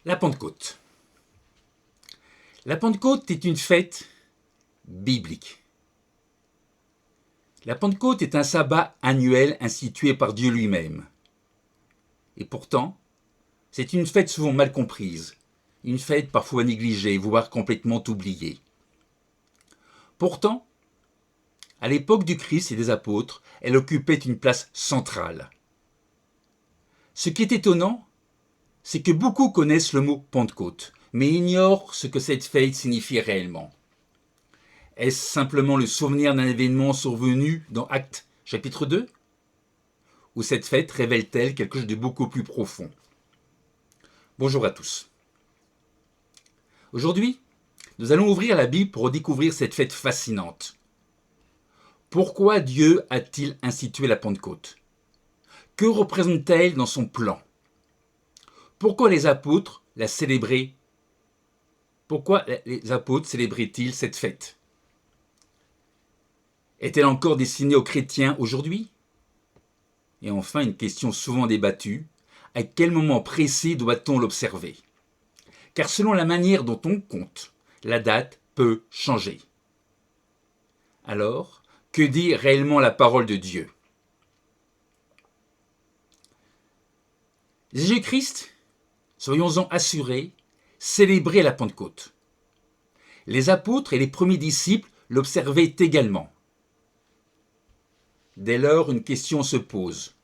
La Pentecôte. La Pentecôte est une fête biblique. La Pentecôte est un sabbat annuel institué par Dieu lui-même. Et pourtant, c'est une fête souvent mal comprise, une fête parfois négligée, voire complètement oubliée. Pourtant, à l'époque du Christ et des apôtres, elle occupait une place centrale. Ce qui est étonnant, c'est que beaucoup connaissent le mot Pentecôte, mais ignorent ce que cette fête signifie réellement. Est-ce simplement le souvenir d'un événement survenu dans Actes chapitre 2 ? Ou cette fête révèle-t-elle quelque chose de beaucoup plus profond ? Bonjour à tous. Aujourd'hui, nous allons ouvrir la Bible pour redécouvrir cette fête fascinante. Pourquoi Dieu a-t-il institué la Pentecôte ? Que représente-t-elle dans son plan ? Pourquoi les apôtres la célébraient ? Pourquoi les apôtres célébraient-ils cette fête ? Est-elle encore destinée aux chrétiens aujourd'hui ? Et enfin, une question souvent débattue, à quel moment précis doit-on l'observer ? Car selon la manière dont on compte, la date peut changer. Alors, que dit réellement la parole de Dieu ? Jésus-Christ, soyons-en assurés, célébrait la Pentecôte. Les apôtres et les premiers disciples l'observaient également. Dès lors, une question se pose.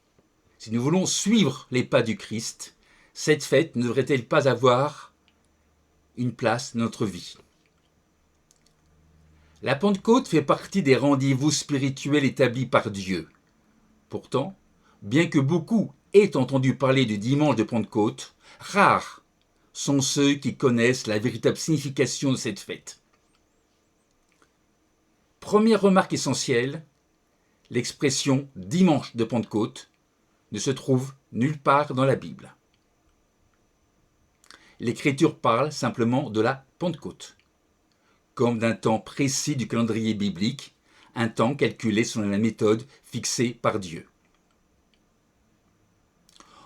Si nous voulons suivre les pas du Christ, cette fête ne devrait-elle pas avoir une place dans notre vie ? La Pentecôte fait partie des rendez-vous spirituels établis par Dieu. Pourtant, bien que beaucoup aient entendu parler du dimanche de Pentecôte, rares sont ceux qui connaissent la véritable signification de cette fête. Première remarque essentielle, l'expression « dimanche de Pentecôte » ne se trouve nulle part dans la Bible. L'Écriture parle simplement de la Pentecôte, comme d'un temps précis du calendrier biblique, un temps calculé selon la méthode fixée par Dieu.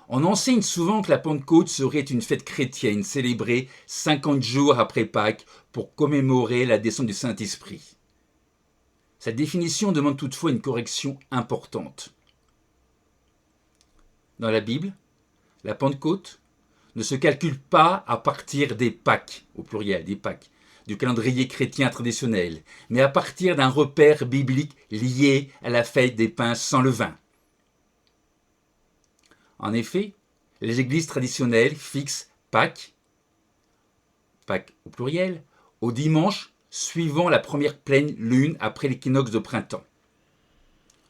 On enseigne souvent que la Pentecôte serait une fête chrétienne célébrée 50 jours après Pâques pour commémorer la descente du Saint-Esprit. Cette définition demande toutefois une correction importante. Dans la Bible, la Pentecôte ne se calcule pas à partir des Pâques, au pluriel, des Pâques, du calendrier chrétien traditionnel, mais à partir d'un repère biblique lié à la fête des pains sans levain. En effet, les églises traditionnelles fixent Pâques au pluriel, au dimanche suivant la première pleine lune après l'équinoxe de printemps.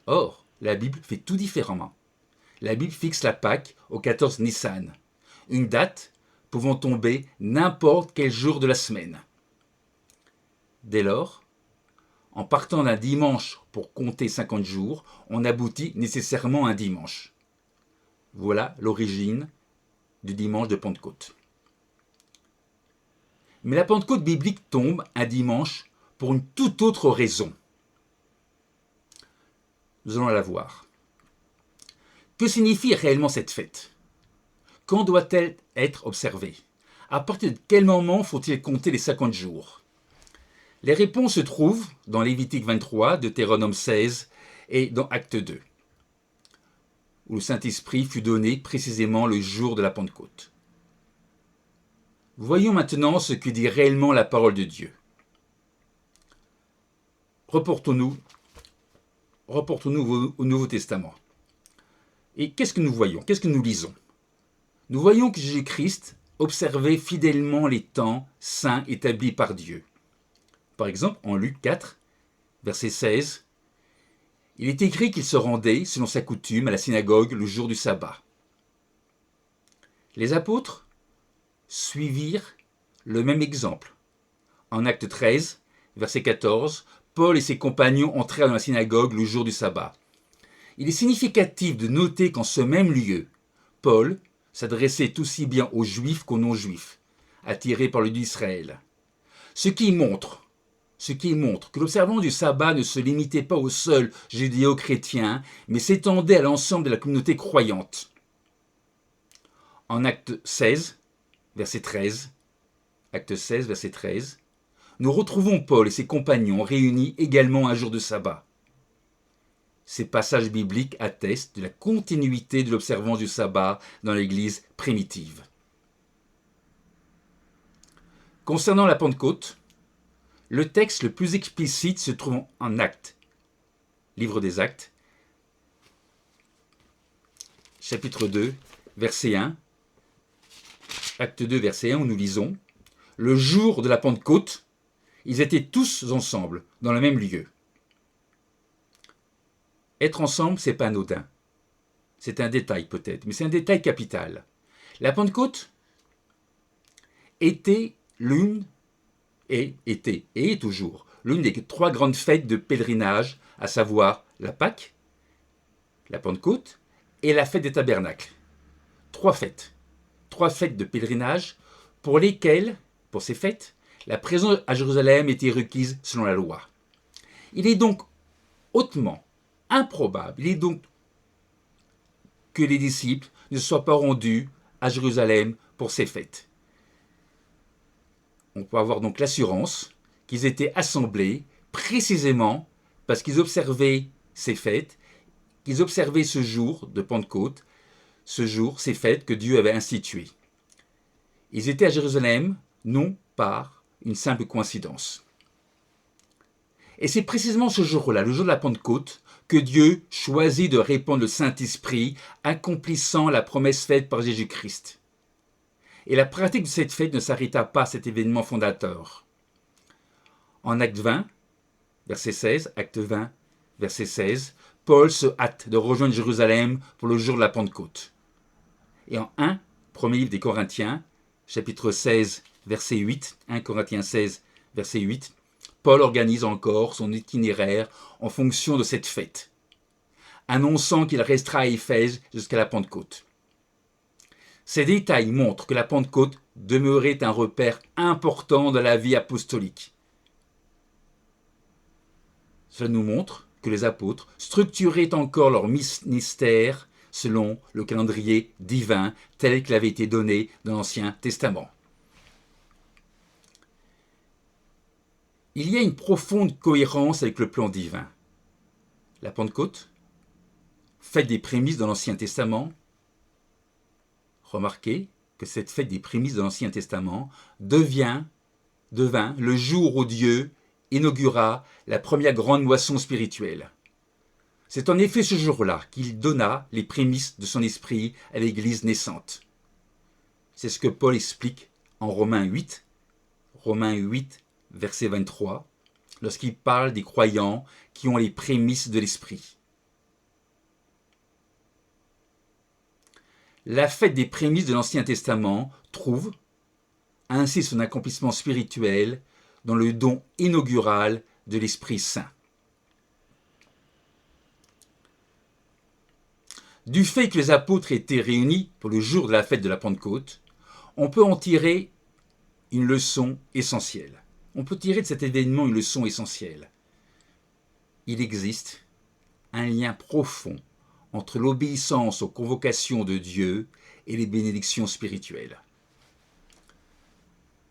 Or, la Bible fait tout différemment. La Bible fixe la Pâques au 14 Nissan, une date pouvant tomber n'importe quel jour de la semaine. Dès lors, en partant d'un dimanche pour compter 50 jours, on aboutit nécessairement à un dimanche. Voilà l'origine du dimanche de Pentecôte. Mais la Pentecôte biblique tombe un dimanche pour une toute autre raison. Nous allons la voir. Que signifie réellement cette fête ? Quand doit-elle être observée ? À partir de quel moment faut-il compter les 50 jours ? Les réponses se trouvent dans Lévitique 23, Deutéronome 16 et dans Acte 2, où le Saint-Esprit fut donné précisément le jour de la Pentecôte. Voyons maintenant ce que dit réellement la parole de Dieu. Reportons-nous au Nouveau Testament. Et qu'est-ce que nous voyons ? Qu'est-ce que nous lisons ? Nous voyons que Jésus-Christ observait fidèlement les temps saints établis par Dieu. Par exemple, en Luc 4, verset 16, il est écrit qu'il se rendait, selon sa coutume, à la synagogue le jour du sabbat. Les apôtres suivirent le même exemple. En Acte 13, verset 14, Paul et ses compagnons entrèrent dans la synagogue le jour du sabbat. Il est significatif de noter qu'en ce même lieu, Paul s'adressait aussi bien aux Juifs qu'aux non-Juifs, attirés par le Dieu d'Israël. Ce qui montre que l'observance du sabbat ne se limitait pas aux seuls judéo-chrétiens, mais s'étendait à l'ensemble de la communauté croyante. En Acte 16, verset 13, acte 16, verset 13, nous retrouvons Paul et ses compagnons réunis également un jour de sabbat. Ces passages bibliques attestent de la continuité de l'observance du sabbat dans l'Église primitive. Concernant la Pentecôte, le texte le plus explicite se trouve en Actes, livre des Actes, chapitre 2, verset 1, acte 2, verset 1, où nous lisons « Le jour de la Pentecôte, ils étaient tous ensemble, dans le même lieu. » Être ensemble, c'est pas anodin. C'est un détail peut-être, mais c'est un détail capital. La Pentecôte était et est toujours l'une des 3 grandes fêtes de pèlerinage, à savoir la Pâque, la Pentecôte et la fête des Tabernacles. 3 fêtes de pèlerinage pour ces fêtes, la présence à Jérusalem était requise selon la loi. Il est donc hautement improbable, que les disciples ne soient pas rendus à Jérusalem pour ces fêtes. On peut avoir donc l'assurance qu'ils étaient assemblés précisément parce qu'ils observaient ces fêtes, qu'ils observaient ce jour de Pentecôte, ces fêtes que Dieu avait instituées. Ils étaient à Jérusalem, non par une simple coïncidence. Et c'est précisément ce jour-là, le jour de la Pentecôte, que Dieu choisit de répandre le Saint-Esprit, accomplissant la promesse faite par Jésus-Christ. Et la pratique de cette fête ne s'arrêta pas à cet événement fondateur. En acte 20, verset 16, acte 20, verset 16, Paul se hâte de rejoindre Jérusalem pour le jour de la Pentecôte. Et en premier livre des Corinthiens, chapitre 16, verset 8, 1 Corinthiens 16, verset 8, Paul organise encore son itinéraire en fonction de cette fête, annonçant qu'il restera à Éphèse jusqu'à la Pentecôte. Ces détails montrent que la Pentecôte demeurait un repère important de la vie apostolique. Cela nous montre que les apôtres structuraient encore leur ministère selon le calendrier divin tel qu'il avait été donné dans l'Ancien Testament. Il y a une profonde cohérence avec le plan divin. La Pentecôte, fête des prémices dans l'Ancien Testament, remarquez que cette fête des prémices dans l'Ancien Testament devint le jour où Dieu inaugura la première grande moisson spirituelle. C'est en effet ce jour-là qu'il donna les prémices de son esprit à l'Église naissante. C'est ce que Paul explique en Romains 8, verset 23, lorsqu'il parle des croyants qui ont les prémices de l'esprit. La fête des prémices de l'Ancien Testament trouve ainsi son accomplissement spirituel dans le don inaugural de l'Esprit Saint. Du fait que les apôtres étaient réunis pour le jour de la fête de la Pentecôte, on peut en tirer une leçon essentielle. On peut tirer de cet événement une leçon essentielle. Il existe un lien profond entre l'obéissance aux convocations de Dieu et les bénédictions spirituelles.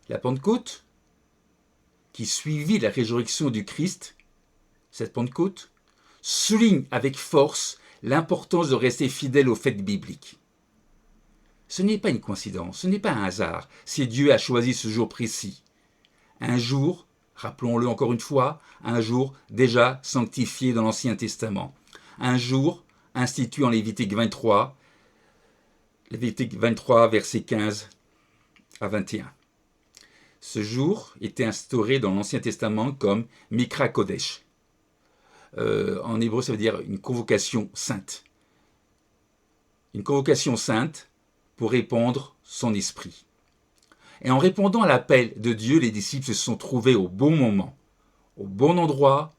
La Pentecôte, qui suivit la résurrection du Christ, cette Pentecôte, souligne avec force l'importance de rester fidèle aux fêtes bibliques. Ce n'est pas une coïncidence, ce n'est pas un hasard si Dieu a choisi ce jour précis. Un jour, rappelons-le encore une fois, un jour déjà sanctifié dans l'Ancien Testament. Un jour institué en Lévitique 23, versets 15 à 21. Ce jour était instauré dans l'Ancien Testament comme Mikra Kodesh. En hébreu, ça veut dire une convocation sainte. Une convocation sainte pour répandre son esprit. Et en répondant à l'appel de Dieu, les disciples se sont trouvés au bon moment, au bon endroit,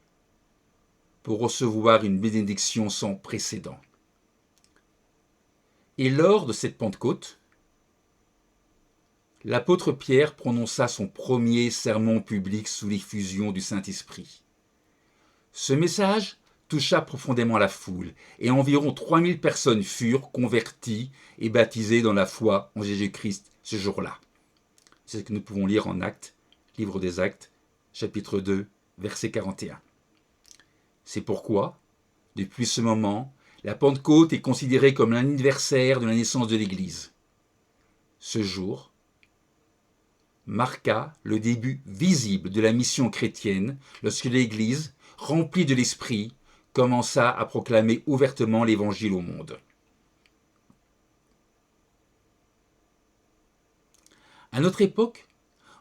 pour recevoir une bénédiction sans précédent. Et lors de cette Pentecôte, l'apôtre Pierre prononça son premier sermon public sous l'effusion du Saint-Esprit. Ce message toucha profondément la foule et environ 3000 personnes furent converties et baptisées dans la foi en Jésus-Christ ce jour-là. C'est ce que nous pouvons lire en Actes, livre des Actes, chapitre 2, verset 41. C'est pourquoi, depuis ce moment, la Pentecôte est considérée comme l'anniversaire de la naissance de l'Église. Ce jour marqua le début visible de la mission chrétienne lorsque l'Église, remplie de l'Esprit, commença à proclamer ouvertement l'Évangile au monde. À notre époque,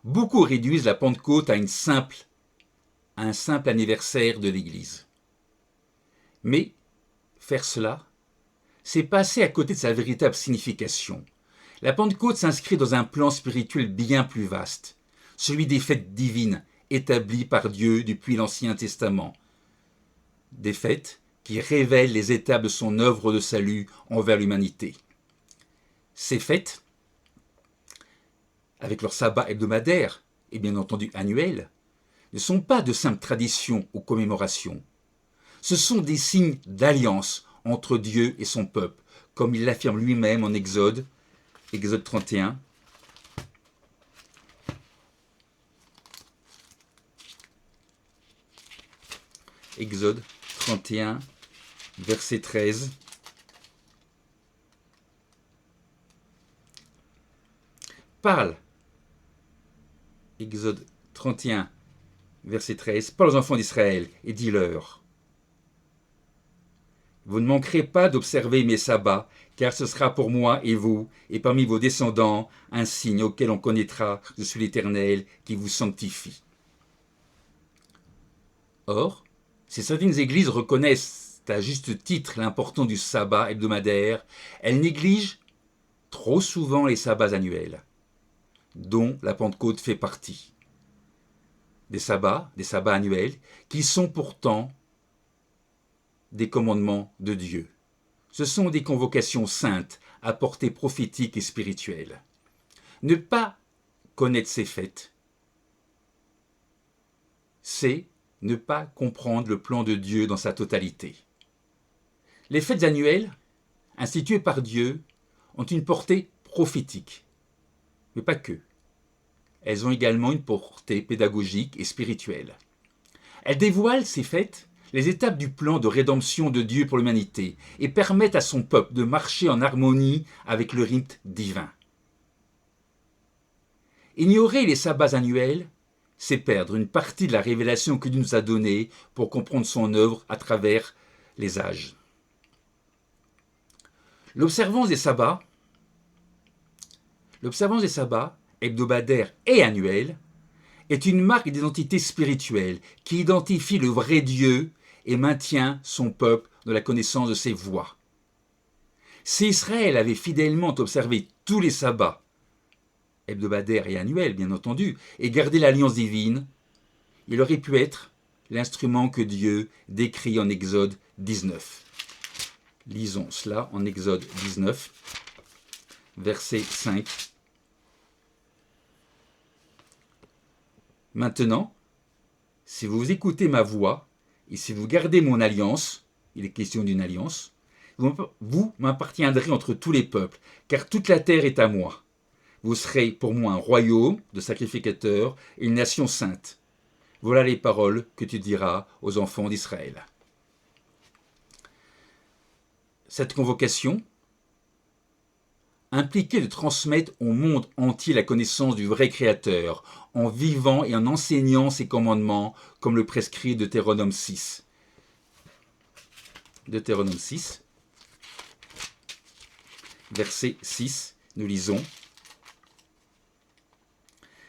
beaucoup réduisent la Pentecôte à un simple anniversaire de l'Église. Mais faire cela, c'est passer à côté de sa véritable signification. La Pentecôte s'inscrit dans un plan spirituel bien plus vaste, celui des fêtes divines établies par Dieu depuis l'Ancien Testament. Des fêtes qui révèlent les étapes de son œuvre de salut envers l'humanité. Ces fêtes, avec leur sabbat hebdomadaire et bien entendu annuel, ne sont pas de simples traditions ou commémorations. Ce sont des signes d'alliance entre Dieu et son peuple, comme il l'affirme lui-même en Exode 31. Exode 31, verset 13. Parle, Exode 31, verset 13, parle aux enfants d'Israël et dis-leur: vous ne manquerez pas d'observer mes sabbats, car ce sera pour moi et vous, et parmi vos descendants, un signe auquel on connaîtra que je suis l'Éternel qui vous sanctifie. Or, si certaines églises reconnaissent à juste titre l'importance du sabbat hebdomadaire, elles négligent trop souvent les sabbats annuels, dont la Pentecôte fait partie. Des sabbats annuels, qui sont pourtant des commandements de Dieu. Ce sont des convocations saintes à portée prophétique et spirituelle. Ne pas connaître ces fêtes, c'est ne pas comprendre le plan de Dieu dans sa totalité. Les fêtes annuelles, instituées par Dieu, ont une portée prophétique, mais pas que. Elles ont également une portée pédagogique et spirituelle. Elles dévoilent, ces fêtes, les étapes du plan de rédemption de Dieu pour l'humanité et permettent à son peuple de marcher en harmonie avec le rythme divin. Ignorer les sabbats annuels, c'est perdre une partie de la révélation que Dieu nous a donnée pour comprendre son œuvre à travers les âges. L'observance des sabbats hebdomadaires et annuels est une marque d'identité spirituelle qui identifie le vrai Dieu et maintient son peuple dans la connaissance de ses voies. Si Israël avait fidèlement observé tous les sabbats, hebdomadaires et annuels bien entendu, et gardé l'alliance divine, il aurait pu être l'instrument que Dieu décrit en Exode 19. Lisons cela en Exode 19, verset 5. Maintenant, si vous écoutez ma voix et si vous gardez mon alliance, il est question d'une alliance, vous m'appartiendrez entre tous les peuples, car toute la terre est à moi. Vous serez pour moi un royaume de sacrificateurs et une nation sainte. Voilà les paroles que tu diras aux enfants d'Israël. Cette convocation impliquait de transmettre au monde entier la connaissance du vrai Créateur, en vivant et en enseignant ses commandements, comme le prescrit Deutéronome 6. Deutéronome 6, verset 6, nous lisons: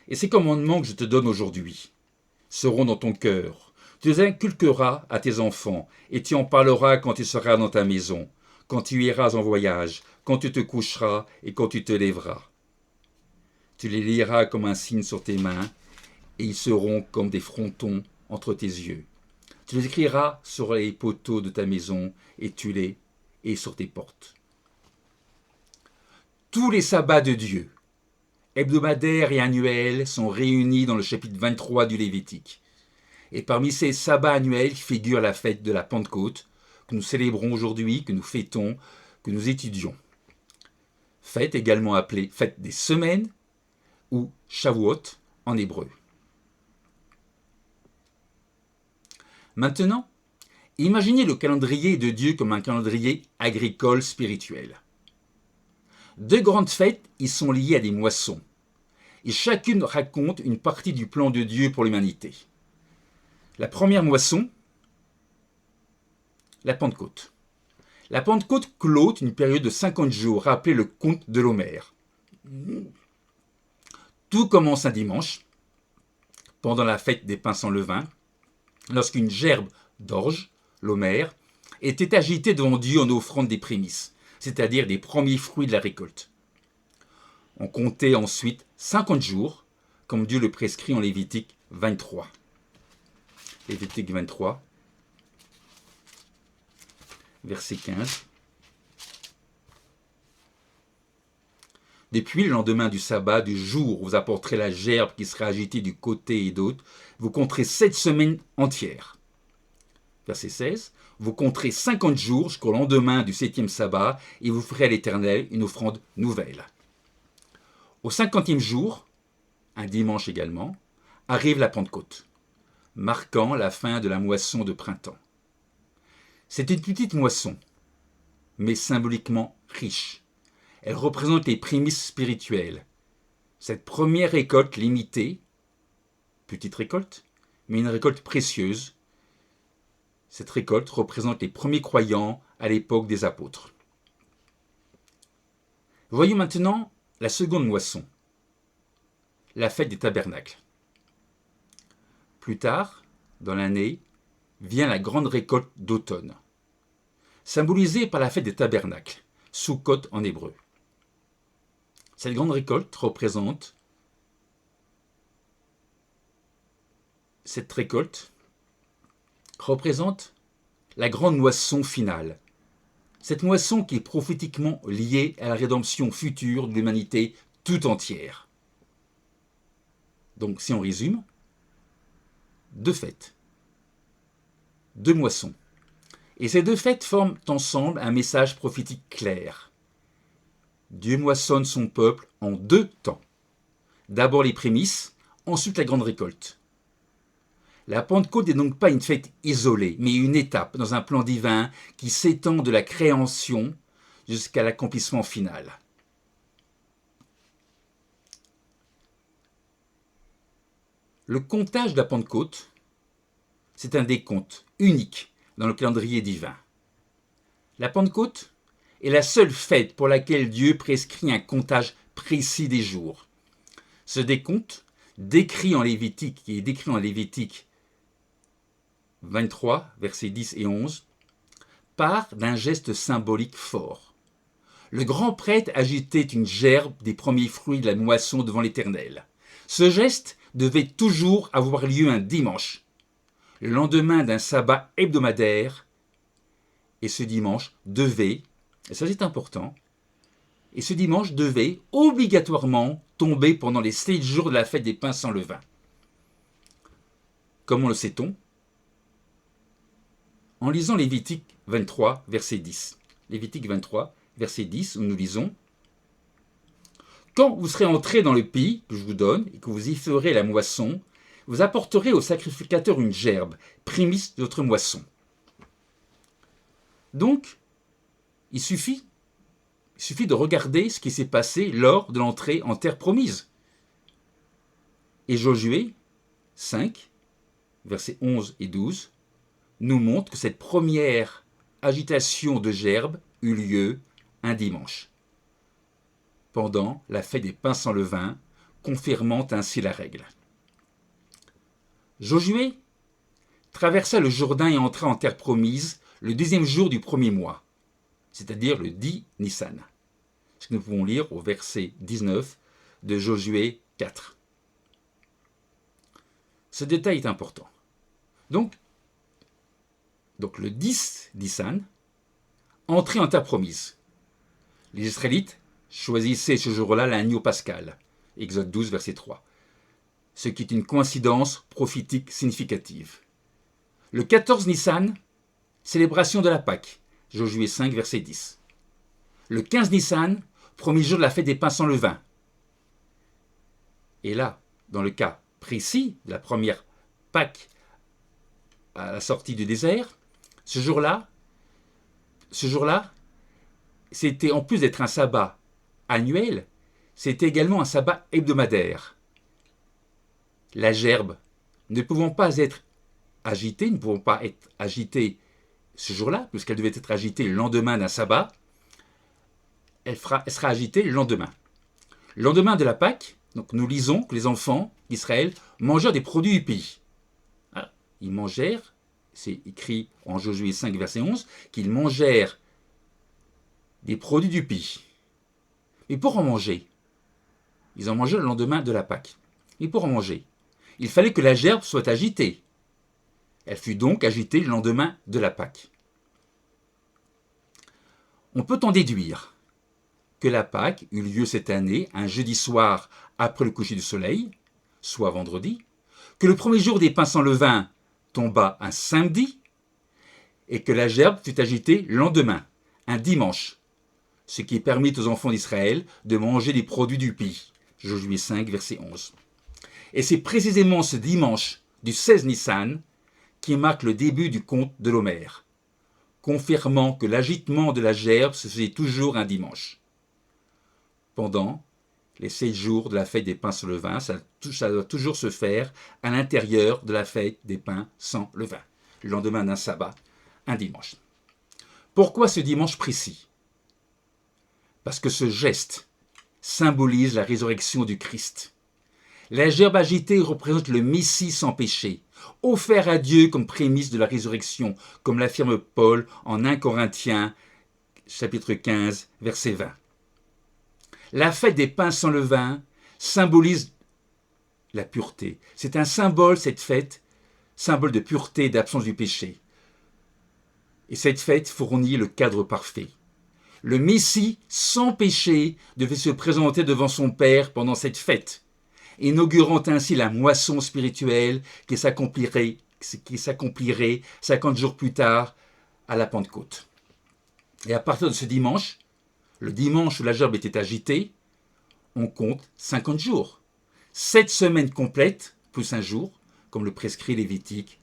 et ces commandements que je te donne aujourd'hui seront dans ton cœur. Tu les inculqueras à tes enfants, et tu en parleras quand tu seras dans ta maison, quand tu iras en voyage, quand tu te coucheras et quand tu te lèveras. Tu les liras comme un signe sur tes mains, et ils seront comme des frontons entre tes yeux. Tu les écriras sur les poteaux de ta maison, et sur tes portes. Tous les sabbats de Dieu, hebdomadaires et annuels, sont réunis dans le chapitre 23 du Lévitique. Et parmi ces sabbats annuels figure la fête de la Pentecôte, que nous célébrons aujourd'hui, que nous fêtons, que nous étudions. Fête également appelée fête des semaines, ou Shavuot en hébreu. Maintenant, imaginez le calendrier de Dieu comme un calendrier agricole spirituel. Deux grandes fêtes y sont liées à des moissons, et chacune raconte une partie du plan de Dieu pour l'humanité. La première moisson, la Pentecôte. La Pentecôte clôt une période de 50 jours, appelée le conte de l'Homère. Tout commence un dimanche, pendant la fête des pains sans levain, lorsqu'une gerbe d'orge, l'Homère, était agitée devant Dieu en offrande des prémices, c'est-à-dire des premiers fruits de la récolte. On comptait ensuite 50 jours, comme Dieu le prescrit en Lévitique 23. Lévitique 23, verset 15. Depuis le lendemain du sabbat, du jour où vous apporterez la gerbe qui sera agitée du côté et d'autre, vous compterez 7 semaines entières. Verset 16. Vous compterez 50 jours jusqu'au lendemain du 7e sabbat et vous ferez à l'Éternel une offrande nouvelle. Au 50e jour, un dimanche également, arrive la Pentecôte, marquant la fin de la moisson de printemps. C'est une petite moisson, mais symboliquement riche. Elle représente les prémices spirituelles. Cette première récolte limitée, petite récolte, mais une récolte précieuse, cette récolte représente les premiers croyants à l'époque des apôtres. Voyons maintenant la seconde moisson, la fête des tabernacles. Plus tard, dans l'année, vient la grande récolte d'automne, symbolisée par la fête des tabernacles, Sukkot en hébreu. Cette grande récolte représente la grande moisson finale. Cette moisson qui est prophétiquement liée à la rédemption future de l'humanité tout entière. Donc si on résume, deux fêtes, deux moissons. Et ces deux fêtes forment ensemble un message prophétique clair. Dieu moissonne son peuple en deux temps. D'abord les prémices, ensuite la grande récolte. La Pentecôte n'est donc pas une fête isolée, mais une étape dans un plan divin qui s'étend de la création jusqu'à l'accomplissement final. Le comptage de la Pentecôte, c'est un décompte unique dans le calendrier divin. La Pentecôte est la seule fête pour laquelle Dieu prescrit un comptage précis des jours. Ce décompte, décrit en Lévitique 23, versets 10 et 11, part d'un geste symbolique fort. Le grand prêtre agitait une gerbe des premiers fruits de la moisson devant l'Éternel. Ce geste devait toujours avoir lieu un dimanche, le lendemain d'un sabbat hebdomadaire, et ce dimanche devait, et ça c'est important, et ce dimanche devait obligatoirement tomber pendant les 7 jours de la fête des pains sans levain. Comment le sait-on ? En lisant Lévitique 23, verset 10. Lévitique 23, verset 10, où nous lisons « Quand vous serez entrés dans le pays que je vous donne et que vous y ferez la moisson, vous apporterez au sacrificateur une gerbe, prémisse de votre moisson. » Donc, il suffit de regarder ce qui s'est passé lors de l'entrée en terre promise. Et Josué 5, versets 11 et 12, nous montre que cette première agitation de gerbe eut lieu un dimanche, pendant la fête des pains sans levain, confirmant ainsi la règle. Josué traversa le Jourdain et entra en terre promise le 10e jour du premier mois, c'est-à-dire le 10 Nissan. Ce que nous pouvons lire au verset 19 de Josué 4. Ce détail est important. Donc le 10 Nissan, entrée en terre promise. Les Israélites choisissaient ce jour-là l'agneau pascal, Exode 12, verset 3, ce qui est une coïncidence prophétique significative. Le 14 Nissan, célébration de la Pâque, Josué 5, verset 10. Le 15 Nissan, premier jour de la fête des pains sans levain. Et là, dans le cas précis de la première Pâque à la sortie du désert, ce jour-là, c'était en plus d'être un sabbat annuel, c'était également un sabbat hebdomadaire. La gerbe, ne pouvant pas être agitée, ce jour-là, puisqu'elle devait être agitée le lendemain d'un sabbat, elle sera agitée le lendemain. Le lendemain de la Pâque, donc nous lisons que les enfants d'Israël mangèrent des produits du pays. Ah, ils mangèrent, c'est écrit en Josué 5, verset 11, qu'ils mangèrent des produits du pays. Et pour en manger, ils en mangèrent le lendemain de la Pâque. Et pour en manger, il fallait que la gerbe soit agitée. Elle fut donc agitée le lendemain de la Pâque. On peut en déduire que la Pâque eut lieu cette année un jeudi soir après le coucher du soleil, soit vendredi, que le premier jour des pains sans levain tomba un samedi, et que la gerbe fut agitée le lendemain, un dimanche, ce qui permit aux enfants d'Israël de manger des produits du pays. Josué 5, verset 11. Et c'est précisément ce dimanche du 16 Nissan qui marque le début du conte de l'Homère, confirmant que l'agitement de la gerbe se faisait toujours un dimanche. Pendant les 7 jours de la fête des pains sans levain, ça doit toujours se faire à l'intérieur de la fête des pains sans levain, le lendemain d'un sabbat, un dimanche. Pourquoi ce dimanche précis? Parce que ce geste symbolise la résurrection du Christ. La gerbe agitée représente le Messie sans péché, offert à Dieu comme prémisse de la résurrection, comme l'affirme Paul en 1 Corinthiens, chapitre 15, verset 20. La fête des pains sans levain symbolise la pureté. C'est un symbole, cette fête, symbole de pureté et d'absence du péché. Et cette fête fournit le cadre parfait. Le Messie, sans péché, devait se présenter devant son Père pendant cette fête, inaugurant ainsi la moisson spirituelle qui s'accomplirait 50 jours plus tard à la Pentecôte. Et à partir de ce dimanche, le dimanche où la gerbe était agitée, on compte 50 jours. 7 semaines complètes, plus un jour, comme le prescrit Lévitique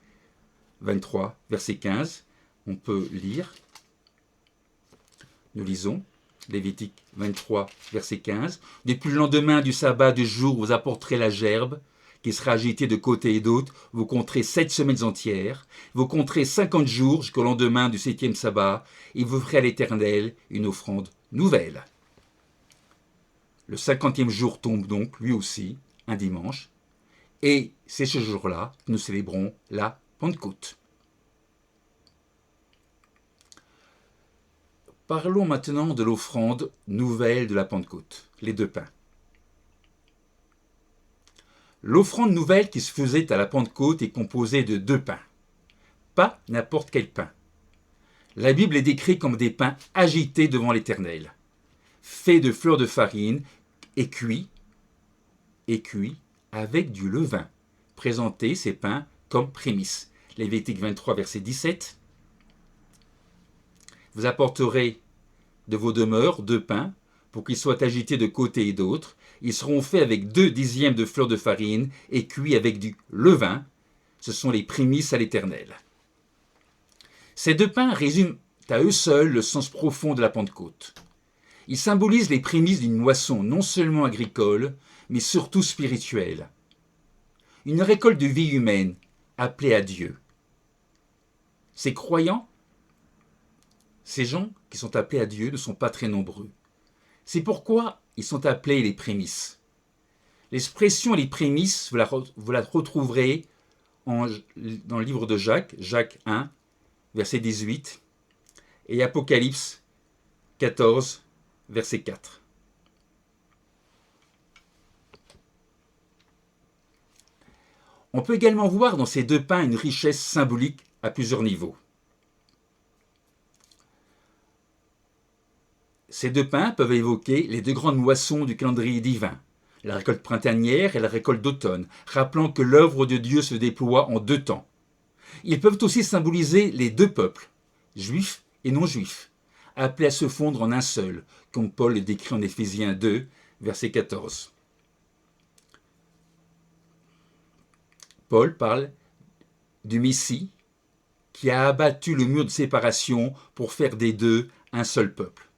23, verset 15. On peut lire. Nous lisons Lévitique 23, verset 15. Depuis le lendemain du sabbat du jour, vous apporterez la gerbe, qui sera agitée de côté et d'autre. Vous compterez 7 semaines entières. Vous compterez 50 jours jusqu'au lendemain du 7e sabbat, et vous ferez à l'Éternel une offrande nouvelle. Le 50e jour tombe donc, lui aussi, un dimanche, et c'est ce jour-là que nous célébrons la Pentecôte. Parlons maintenant de l'offrande nouvelle de la Pentecôte, les 2 pains. L'offrande nouvelle qui se faisait à la Pentecôte est composée de 2 pains. Pas n'importe quel pain. La Bible est décrite comme des pains agités devant l'Éternel, faits de fleurs de farine et cuits avec du levain. Présentez ces pains comme prémices. Lévitique 23, verset 17. Vous apporterez de vos demeures 2 pains pour qu'ils soient agités de côté et d'autre. Ils seront faits avec 2 dixièmes de fleur de farine et cuits avec du levain. Ce sont les prémices à l'Éternel. Ces 2 pains résument à eux seuls le sens profond de la Pentecôte. Ils symbolisent les prémices d'une moisson non seulement agricole, mais surtout spirituelle. Une récolte de vie humaine appelée à Dieu. Ces croyants, ces gens qui sont appelés à Dieu ne sont pas très nombreux. C'est pourquoi ils sont appelés les prémices. L'expression les prémices, vous la retrouverez dans le livre de Jacques, Jacques 1, verset 18, et Apocalypse 14, verset 4. On peut également voir dans ces 2 pains une richesse symbolique à plusieurs niveaux. Ces 2 pains peuvent évoquer les 2 grandes moissons du calendrier divin, la récolte printanière et la récolte d'automne, rappelant que l'œuvre de Dieu se déploie en 2 temps. Ils peuvent aussi symboliser les 2 peuples, juifs et non-juifs, appelés à se fondre en un seul, comme Paul le décrit en Éphésiens 2, verset 14. Paul parle du Messie qui a abattu le mur de séparation pour faire des deux un seul peuple.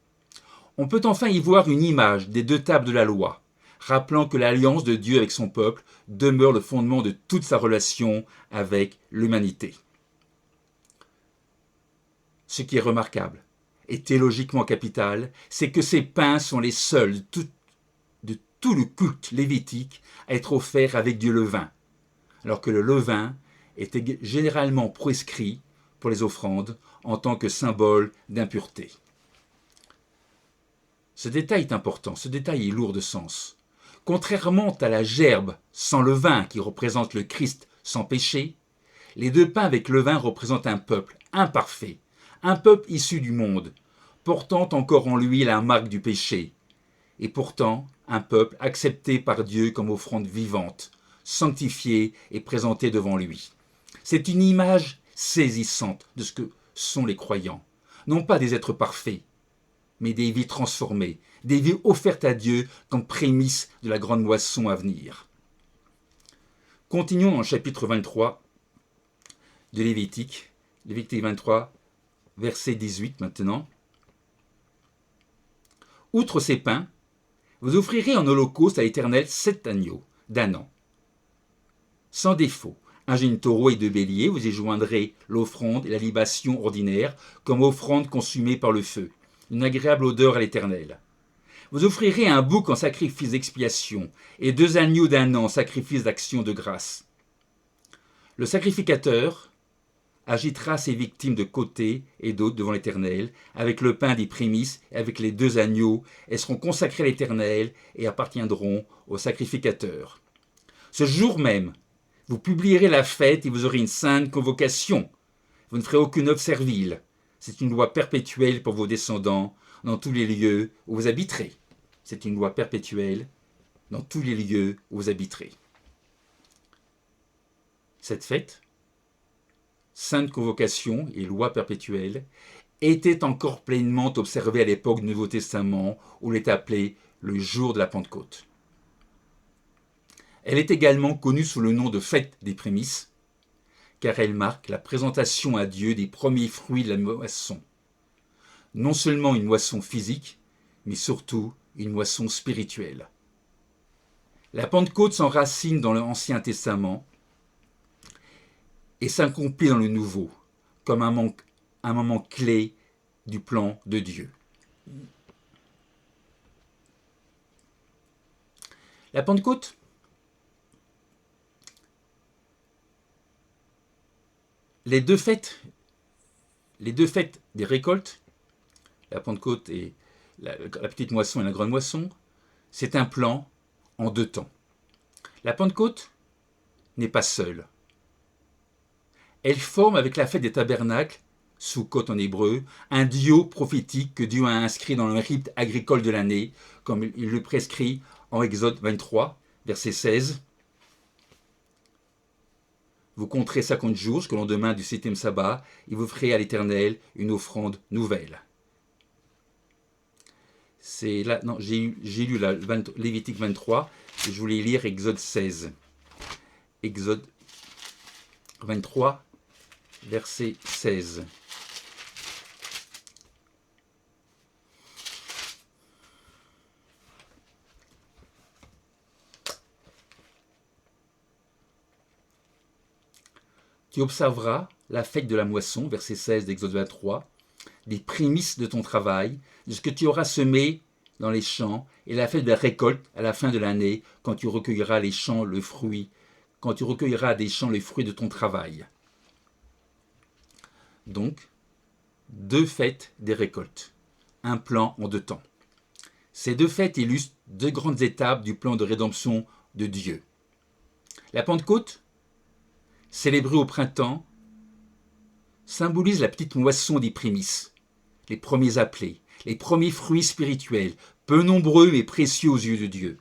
On peut enfin y voir une image des deux tables de la loi, rappelant que l'alliance de Dieu avec son peuple demeure le fondement de toute sa relation avec l'humanité. Ce qui est remarquable et théologiquement capital, c'est que ces pains sont les seuls de tout le culte lévitique à être offerts avec du levain, alors que le levain était généralement prescrit pour les offrandes en tant que symbole d'impureté. Ce détail est important, ce détail est lourd de sens. Contrairement à la gerbe sans levain qui représente le Christ sans péché, les deux pains avec levain représentent un peuple imparfait, un peuple issu du monde, portant encore en lui la marque du péché, et pourtant un peuple accepté par Dieu comme offrande vivante, sanctifiée et présentée devant lui. C'est une image saisissante de ce que sont les croyants, non pas des êtres parfaits, mais des vies transformées, des vies offertes à Dieu comme prémisse de la grande moisson à venir. Continuons dans le chapitre 23 de Lévitique 23, verset 18 maintenant. Outre ces pains, vous offrirez en holocauste à l'Éternel 7 agneaux d'un an, sans défaut. Un jeune taureau et 2 béliers, vous y joindrez l'offrande et la libation ordinaire comme offrande consumée par le feu, une agréable odeur à l'Éternel. Vous offrirez un bouc en sacrifice d'expiation et 2 agneaux d'un an en sacrifice d'action de grâce. Le sacrificateur agitera ses victimes de côté et d'autre devant l'Éternel, avec le pain des prémices et avec les 2 agneaux, elles seront consacrées à l'Éternel et appartiendront au sacrificateur. Ce jour même, vous publierez la fête et vous aurez une sainte convocation. Vous ne ferez aucune œuvre servile. C'est une loi perpétuelle pour vos descendants dans tous les lieux où vous habiterez. C'est une loi perpétuelle dans tous les lieux où vous habiterez. Cette fête, sainte convocation et loi perpétuelle, était encore pleinement observée à l'époque du Nouveau Testament où elle est appelée le jour de la Pentecôte. Elle est également connue sous le nom de fête des prémices, car elle marque la présentation à Dieu des premiers fruits de la moisson. Non seulement une moisson physique, mais surtout une moisson spirituelle. La Pentecôte s'enracine dans l'Ancien Testament et s'accomplit dans le Nouveau, comme un moment clé du plan de Dieu. La Pentecôte les deux fêtes des récoltes, la Pentecôte et la petite moisson et la grande moisson, c'est un plan en 2 temps. La Pentecôte n'est pas seule. Elle forme avec la fête des tabernacles, Sukkot en hébreu, un duo prophétique que Dieu a inscrit dans le rite agricole de l'année, comme il le prescrit en Exode 23, verset 16. Vous compterez 50 jours jusqu'au lendemain du 7e sabbat, et vous ferez à l'Éternel une offrande nouvelle. C'est là, non, j'ai lu Lévitique 23, et je voulais lire Exode 16. Exode 23, verset 16. Tu observeras la fête de la moisson, verset 16 d'Exode 23, des prémices de ton travail, de ce que tu auras semé dans les champs, et la fête de la récolte à la fin de l'année, quand tu recueilleras des champs le fruit de ton travail. Donc, 2 fêtes des récoltes, un plan en 2 temps. Ces 2 fêtes illustrent 2 grandes étapes du plan de rédemption de Dieu. La Pentecôte, célébrée au printemps, symbolise la petite moisson des prémices, les premiers appelés, les premiers fruits spirituels, peu nombreux mais précieux aux yeux de Dieu.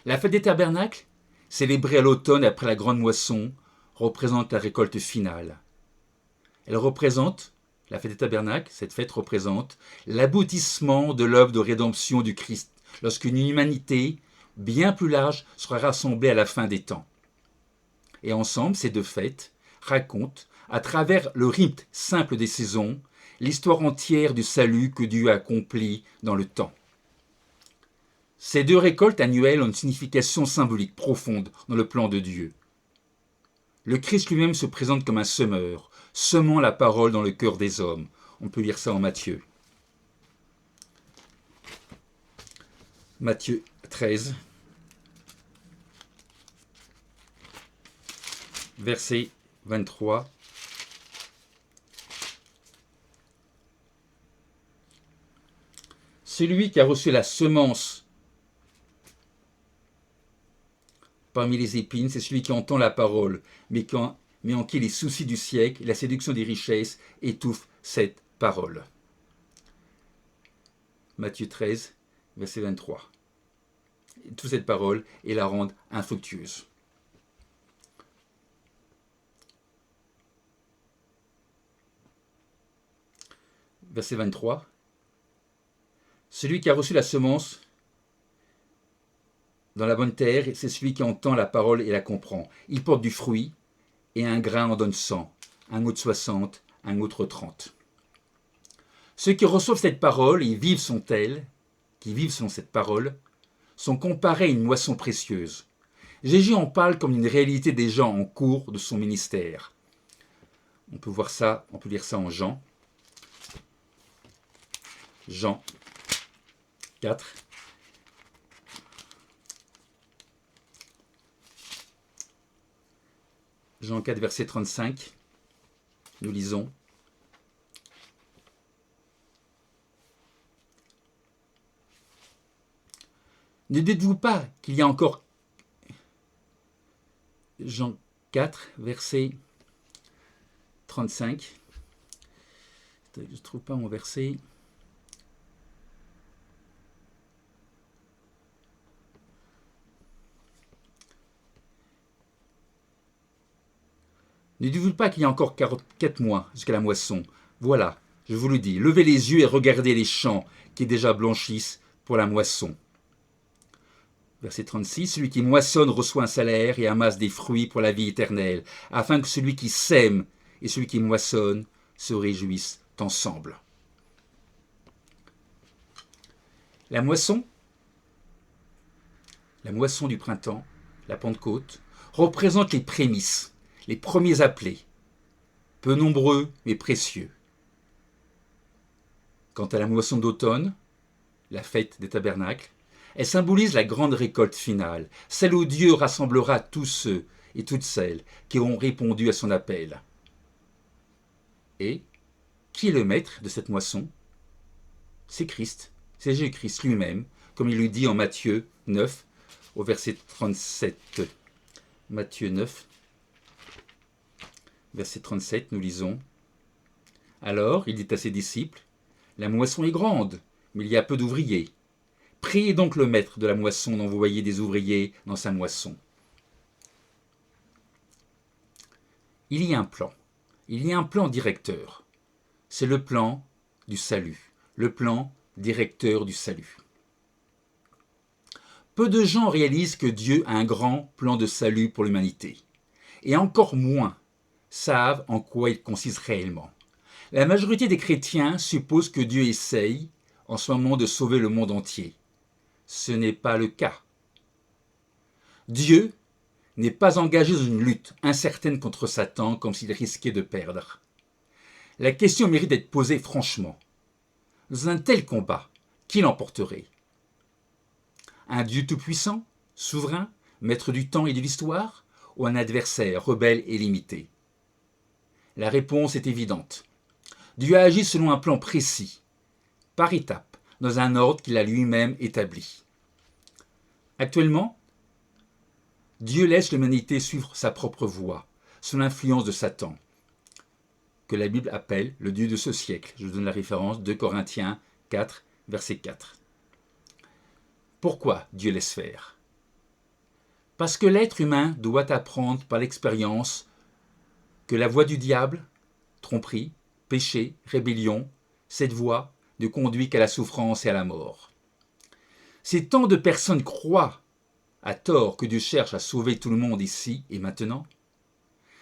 La fête des tabernacles, célébrée à l'automne après la grande moisson, représente la récolte finale. La fête des tabernacles, cette fête représente l'aboutissement de l'œuvre de rédemption du Christ, lorsqu'une humanité bien plus large sera rassemblée à la fin des temps. Et ensemble, ces deux fêtes racontent, à travers le rythme simple des saisons, l'histoire entière du salut que Dieu a accompli dans le temps. Ces deux récoltes annuelles ont une signification symbolique profonde dans le plan de Dieu. Le Christ lui-même se présente comme un semeur, semant la parole dans le cœur des hommes. On peut lire ça en Matthieu. Matthieu 13, verset 23. Celui qui a reçu la semence parmi les épines, c'est celui qui entend la parole, mais en qui les soucis du siècle et la séduction des richesses étouffent cette parole. Matthieu 13, verset 23. Toute cette parole et la rendent infructueuse. Verset 23. Celui qui a reçu la semence dans la bonne terre, c'est celui qui entend la parole et la comprend. Il porte du fruit, et un grain en donne 100, un autre 60, un autre 30. Ceux qui reçoivent cette parole et vivent selon cette parole, sont comparés à une moisson précieuse. Jésus en parle comme une réalité des gens en cours de son ministère. On peut lire ça en Jean. Jean 4. Jean 4, verset 35. Nous lisons. Ne dites-vous pas qu'il y a encore... Jean 4, verset 35. Je ne trouve pas mon verset. Ne dites-vous pas qu'il y a encore 4 mois jusqu'à la moisson. Voilà, je vous le dis, levez les yeux et regardez les champs qui déjà blanchissent pour la moisson. Verset 36, celui qui moissonne reçoit un salaire et amasse des fruits pour la vie éternelle, afin que celui qui sème et celui qui moissonne se réjouissent ensemble. La moisson du printemps, la Pentecôte, représente les prémices, les premiers appelés, peu nombreux mais précieux. Quant à la moisson d'automne, la fête des tabernacles, elle symbolise la grande récolte finale, celle où Dieu rassemblera tous ceux et toutes celles qui auront répondu à son appel. Et qui est le maître de cette moisson? C'est Christ, c'est Jésus-Christ lui-même, comme il le dit en Matthieu 9, au verset 37. Matthieu 9, verset 37, nous lisons. Alors, il dit à ses disciples, la moisson est grande, mais il y a peu d'ouvriers. Priez donc le maître de la moisson d'envoyer des ouvriers dans sa moisson. Il y a un plan directeur. C'est le plan du salut, le plan directeur du salut. Peu de gens réalisent que Dieu a un grand plan de salut pour l'humanité, et encore moins savent en quoi il consiste réellement. La majorité des chrétiens suppose que Dieu essaye en ce moment de sauver le monde entier. Ce n'est pas le cas. Dieu n'est pas engagé dans une lutte incertaine contre Satan comme s'il risquait de perdre. La question mérite d'être posée franchement. Dans un tel combat, qui l'emporterait? Un Dieu tout-puissant, souverain, maître du temps et de l'histoire, ou un adversaire rebelle et limité? La réponse est évidente. Dieu a agi selon un plan précis, par étapes, dans un ordre qu'il a lui-même établi. Actuellement, Dieu laisse l'humanité suivre sa propre voie, sous l'influence de Satan, que la Bible appelle le Dieu de ce siècle. Je vous donne la référence, 2 Corinthiens 4, verset 4. Pourquoi Dieu laisse faire? Parce que l'être humain doit apprendre par l'expérience que la voie du diable, tromperie, péché, rébellion, cette voie ne conduit qu'à la souffrance et à la mort. Si tant de personnes croient à tort que Dieu cherche à sauver tout le monde ici et maintenant,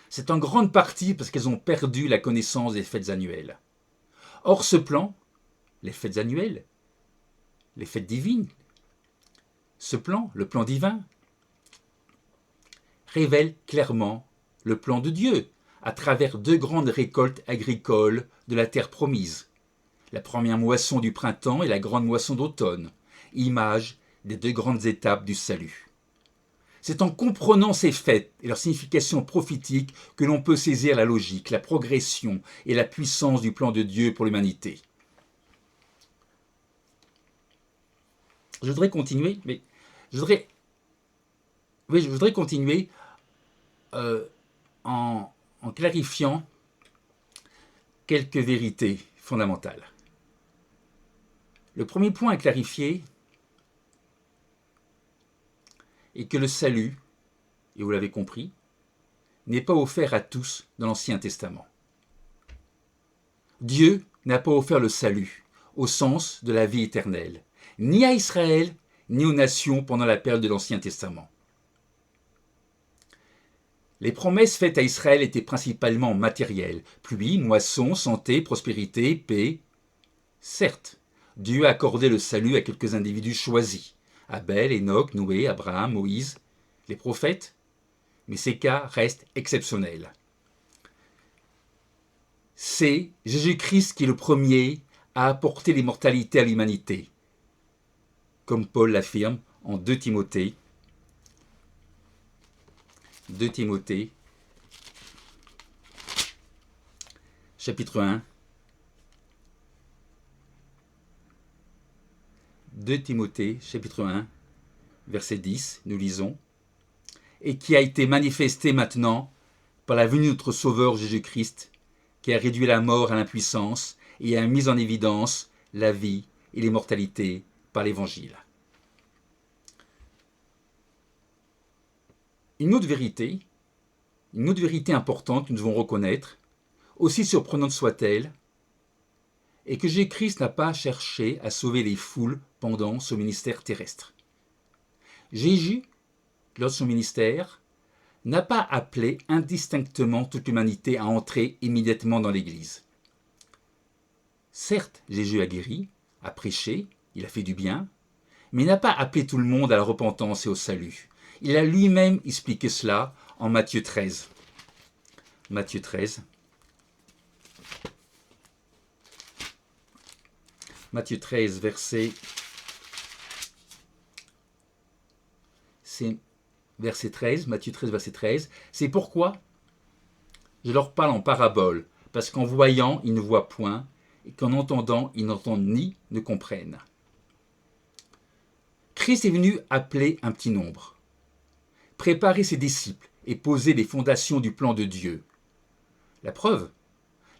C'est en grande partie parce qu'elles ont perdu la connaissance des fêtes annuelles. Or, ce plan, les fêtes annuelles, les fêtes divines, ce plan, le plan divin, révèle clairement le plan de Dieu à travers deux grandes récoltes agricoles de la terre promise. La première moisson du printemps et la grande moisson d'automne, image des deux grandes étapes du salut. C'est en comprenant ces fêtes et leur signification prophétique que l'on peut saisir la logique, la progression et la puissance du plan de Dieu pour l'humanité. Je voudrais continuer, mais je voudrais continuer en clarifiant quelques vérités fondamentales. Le premier point à clarifier est que le salut, et vous l'avez compris, n'est pas offert à tous dans l'Ancien Testament. Dieu n'a pas offert le salut au sens de la vie éternelle, ni à Israël, ni aux nations pendant la période de l'Ancien Testament. Les promesses faites à Israël étaient principalement matérielles, pluie, moisson, santé, prospérité, paix. Certes, Dieu a accordé le salut à quelques individus choisis, Abel, Enoch, Noé, Abraham, Moïse, les prophètes, mais ces cas restent exceptionnels. C'est Jésus-Christ qui est le premier à apporter l'immortalité à l'humanité, comme Paul l'affirme en 2 Timothée, chapitre 1, 2 Timothée, chapitre 1, verset 10, nous lisons, et qui a été manifesté maintenant par la venue de notre Sauveur Jésus-Christ, qui a réduit la mort à l'impuissance et a mis en évidence la vie et l'immortalité par l'Évangile. Une autre vérité importante que nous devons reconnaître, aussi surprenante soit-elle, est que Jésus-Christ n'a pas cherché à sauver les foules pendant son ministère terrestre. Jésus, lors de son ministère, n'a pas appelé indistinctement toute l'humanité à entrer immédiatement dans l'Église. Certes, Jésus a guéri, a prêché, il a fait du bien, mais il n'a pas appelé tout le monde à la repentance et au salut. Il a lui-même expliqué cela en Matthieu 13. Matthieu 13. Matthieu 13, verset 13. Matthieu 13, verset 13. C'est pourquoi je leur parle en parabole, parce qu'en voyant, ils ne voient point, et qu'en entendant, ils n'entendent ni ne comprennent. Christ est venu appeler un petit nombre, préparer ses disciples et poser les fondations du plan de Dieu. La preuve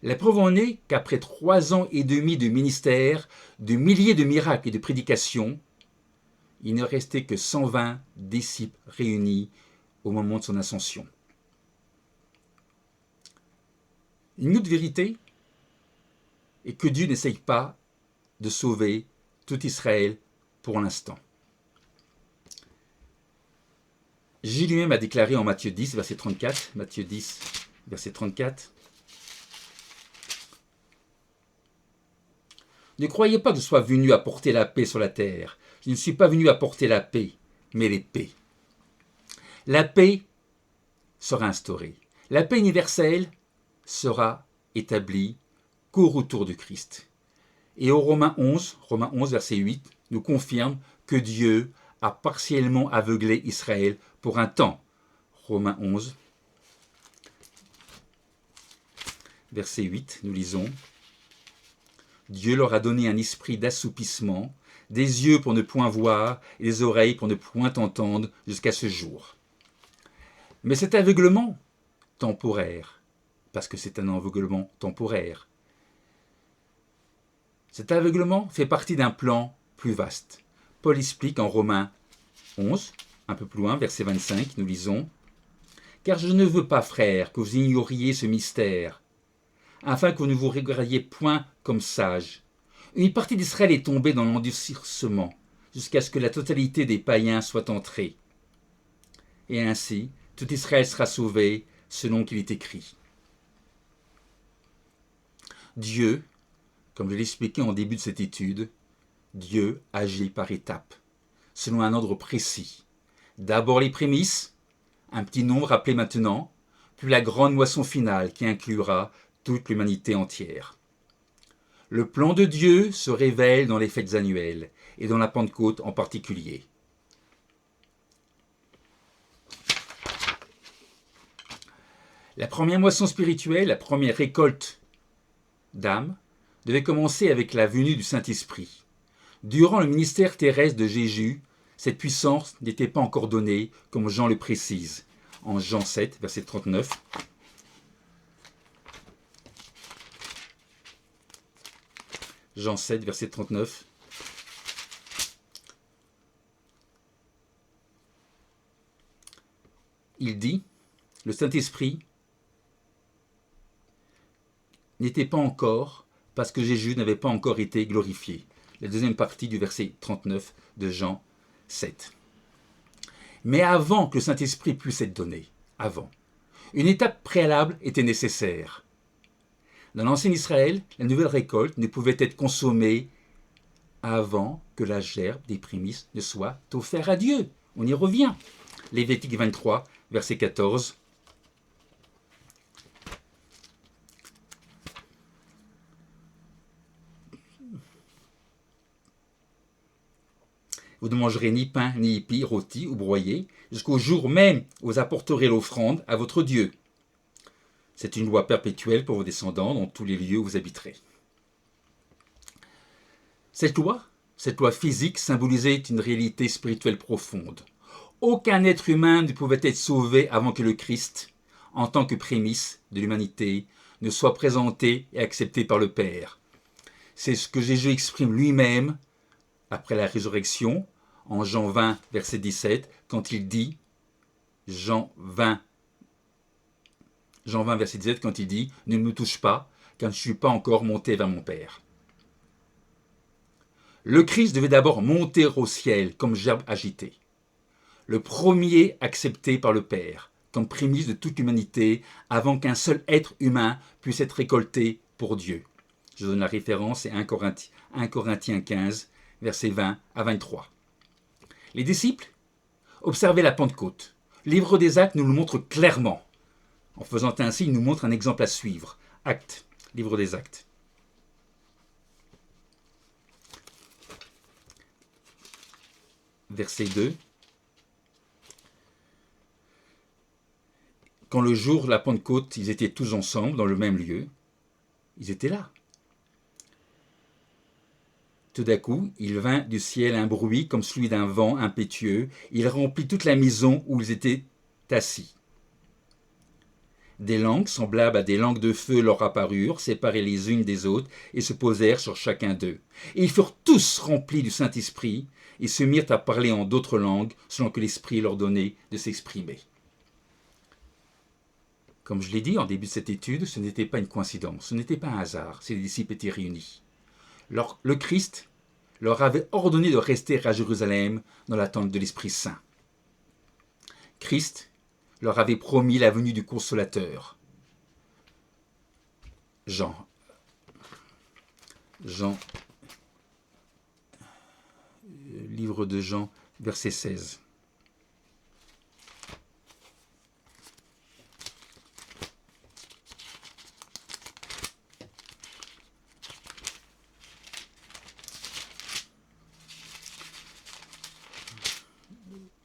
en est qu'après 3 ans et demi de ministère, de milliers de miracles et de prédications, il ne restait que 120 disciples réunis au moment de son ascension. Une autre vérité est que Dieu n'essaye pas de sauver tout Israël pour l'instant. Jésus lui-même a déclaré en Matthieu 10, verset 34, Matthieu 10, verset 34, « Ne croyez pas que je sois venu apporter la paix sur la terre. Je ne suis pas venu apporter la paix, mais l'épée. La paix sera instaurée. La paix universelle sera établie qu'au retour du Christ. » Et au Romains 11, verset 8, nous confirme que Dieu a partiellement aveuglé Israël pour un temps. Romains 11, verset 8, nous lisons. Dieu leur a donné un esprit d'assoupissement, des yeux pour ne point voir et des oreilles pour ne point entendre jusqu'à ce jour. Mais cet aveuglement temporaire, parce que c'est un aveuglement temporaire, cet aveuglement fait partie d'un plan plus vaste. Paul explique en Romains 11, un peu plus loin, verset 25, nous lisons « Car je ne veux pas, frères, que vous ignoriez ce mystère, afin que vous ne vous regardiez point comme sages. Une partie d'Israël est tombée dans l'endurcissement, jusqu'à ce que la totalité des païens soit entrée. Et ainsi, tout Israël sera sauvé selon qu'il est écrit. Dieu, comme je l'ai expliqué en début de cette étude, Dieu agit par étapes, selon un ordre précis. D'abord les prémices, un petit nombre appelé maintenant, puis la grande moisson finale qui inclura toute l'humanité entière. Le plan de Dieu se révèle dans les fêtes annuelles, et dans la Pentecôte en particulier. La première moisson spirituelle, la première récolte d'âmes, devait commencer avec la venue du Saint-Esprit. Durant le ministère terrestre de Jésus, cette puissance n'était pas encore donnée, comme Jean le précise, en Jean 7, verset 39. Jean 7, verset 39. Il dit, le Saint-Esprit n'était pas encore, parce que Jésus n'avait pas encore été glorifié. La deuxième partie du verset 39 de Jean 7. Mais avant que le Saint-Esprit puisse être donné, avant, une étape préalable était nécessaire. Dans l'ancien Israël, la nouvelle récolte ne pouvait être consommée avant que la gerbe des prémices ne soit offerte à Dieu. On y revient. Lévitique 23, verset 14. Vous ne mangerez ni pain, ni épis, rôti ou broyé, jusqu'au jour même où vous apporterez l'offrande à votre Dieu. C'est une loi perpétuelle pour vos descendants dans tous les lieux où vous habiterez. Cette loi physique symbolisait une réalité spirituelle profonde. Aucun être humain ne pouvait être sauvé avant que le Christ, en tant que prémisse de l'humanité, ne soit présenté et accepté par le Père. C'est ce que Jésus exprime lui-même après la résurrection, en Jean 20, verset 17, quand il dit, Jean 20, verset 17, quand il dit « Ne me touche pas, car je ne suis pas encore monté vers mon Père ». Le Christ devait d'abord monter au ciel comme gerbe agité. Le premier accepté par le Père, comme prémisse de toute l'humanité, avant qu'un seul être humain puisse être récolté pour Dieu. Je donne la référence, c'est 1 Corinthiens 15, versets 20 à 23. Les disciples observaient la Pentecôte. Le livre des Actes nous le montre clairement. En faisant ainsi, il nous montre un exemple à suivre. Actes, livre des Actes. Verset 2. Quand le jour de la Pentecôte, ils étaient tous ensemble dans le même lieu, ils étaient là. Tout d'un coup, il vint du ciel un bruit comme celui d'un vent impétueux. Il remplit toute la maison où ils étaient assis. Des langues semblables à des langues de feu leur apparurent, séparées les unes des autres, et se posèrent sur chacun d'eux. Et ils furent tous remplis du Saint-Esprit, et se mirent à parler en d'autres langues, selon que l'Esprit leur donnait de s'exprimer. Comme je l'ai dit en début de cette étude, ce n'était pas une coïncidence, ce n'était pas un hasard si les disciples étaient réunis. Le Christ leur avait ordonné de rester à Jérusalem dans l'attente de l'Esprit Saint. Christ leur avait promis la venue du Consolateur. Jean, livre de Jean, verset 16.